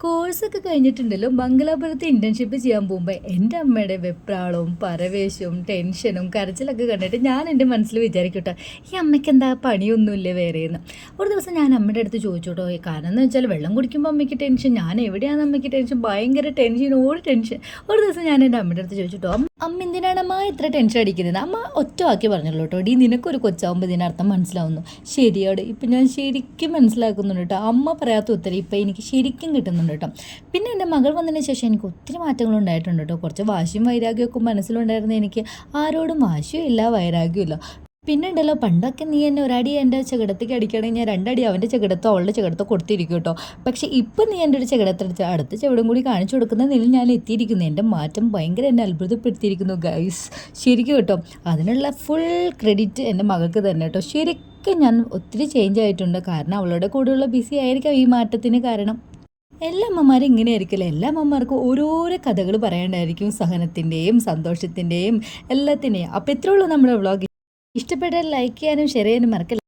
കോഴ്സൊക്കെ കഴിഞ്ഞിട്ടുണ്ടല്ലോ മംഗലാപുരത്ത് ഇന്റേൺഷിപ്പ് ചെയ്യാൻ പോകുമ്പോൾ എൻ്റെ അമ്മയുടെ വെപ്രാളവും പരവേശവും ടെൻഷനും കരച്ചിലൊക്കെ കണ്ടിട്ട് ഞാൻ എൻ്റെ മനസ്സിൽ വിചാരിക്കട്ടോ ഈ അമ്മയ്ക്ക് എന്താ പണിയൊന്നുമില്ലേ വേറെയെന്ന്. ഒരു ദിവസം ഞാൻ അമ്മയുടെ അടുത്ത് ചോദിച്ചു കേട്ടോ, കാരണം എന്ന് വെച്ചാൽ വെള്ളം കുടിക്കുമ്പോൾ അമ്മയ്ക്ക് ടെൻഷൻ, ഞാൻ എവിടെയാണ് അമ്മയ്ക്ക് ടെൻഷൻ, ഭയങ്കര ടെൻഷൻ. ഒരു ദിവസം ഞാൻ എൻ്റെ അമ്മയുടെ അടുത്ത് ചോദിച്ചിട്ടോ, അമ്മ എന്തിനാണ് അമ്മ ഇത്ര ടെൻഷൻ അടിക്കുന്നത്? അമ്മ ഒറ്റ വാക്കി പറഞ്ഞല്ലോ കേട്ടോ, ഡി നിനക്കൊരു കൊച്ചാവുമ്പോൾ ഇതിനർത്ഥം മനസ്സിലാവുന്നു. ശരിയോടെ ഇപ്പം ഞാൻ ശരിക്കും മനസ്സിലാക്കുന്നുണ്ട് കേട്ടോ, അമ്മ പറയാത്ത ഉത്തരം ഇപ്പം എനിക്ക് ശരിക്കും കിട്ടുന്നുണ്ട് കേട്ടോ. പിന്നെ എൻ്റെ മകൾ വന്നതിന് ശേഷം എനിക്ക് ഒത്തിരി മാറ്റങ്ങളുണ്ടായിട്ടുണ്ട് കേട്ടോ. കുറച്ച് വാശിയും വൈരാഗ്യമൊക്കെ മനസ്സിലുണ്ടായിരുന്നു എനിക്ക്. ആരോടും വാശിയും ഇല്ല, വൈരാഗ്യവും ഇല്ല. പിന്നെ ഉണ്ടല്ലോ, പണ്ടൊക്കെ നീ എന്നെ ഒരടി എൻ്റെ ചെകിടത്തേക്ക് അടിക്കുകയാണെങ്കിൽ ഞാൻ രണ്ടടി അവൻ്റെ ചെകിടത്തോ അവളുടെ ചെകിടത്തോ കൊടുത്തിരിക്കും കേട്ടോ. പക്ഷേ ഇപ്പം നീ എൻ്റെ ഒരു ചെകിടത്തടിച്ച് അടുത്ത ചെവിടും കൂടി കാണിച്ചു കൊടുക്കുന്ന നില ഞാൻ എത്തിയിരിക്കുന്നു. എൻ്റെ മാറ്റം ഭയങ്കര എന്നെ അത്ഭുതപ്പെടുത്തിയിരിക്കുന്നു ഗൈസ്, ശരിക്കും കേട്ടോ. അതിനുള്ള ഫുൾ ക്രെഡിറ്റ് എൻ്റെ മകൾക്ക് തന്നെ കേട്ടോ. ശരിക്കും ഞാൻ ഒത്തിരി ചേഞ്ച് ആയിട്ടുണ്ട്, കാരണം അവളുടെ കൂടെയുള്ള ബിസി ആയിരിക്കാം ഈ മാറ്റത്തിന് കാരണം. എല്ലാ അമ്മമാരും ഇങ്ങനെ ആയിരിക്കില്ല, എല്ലാ അമ്മമാർക്കും ഓരോരോ കഥകൾ പറയാണ്ടായിരിക്കും, സഹനത്തിൻ്റെയും സന്തോഷത്തിൻ്റെയും എല്ലാത്തിൻ്റെയും. അപ്പോൾ ഇത്രയുള്ളൂ നമ്മുടെ വ്ളോഗ്. ഇഷ്ടപ്പെട്ടാൽ ലൈക്ക് ചെയ്യാനും ഷെയർ ചെയ്യാനും മറക്കല്ല.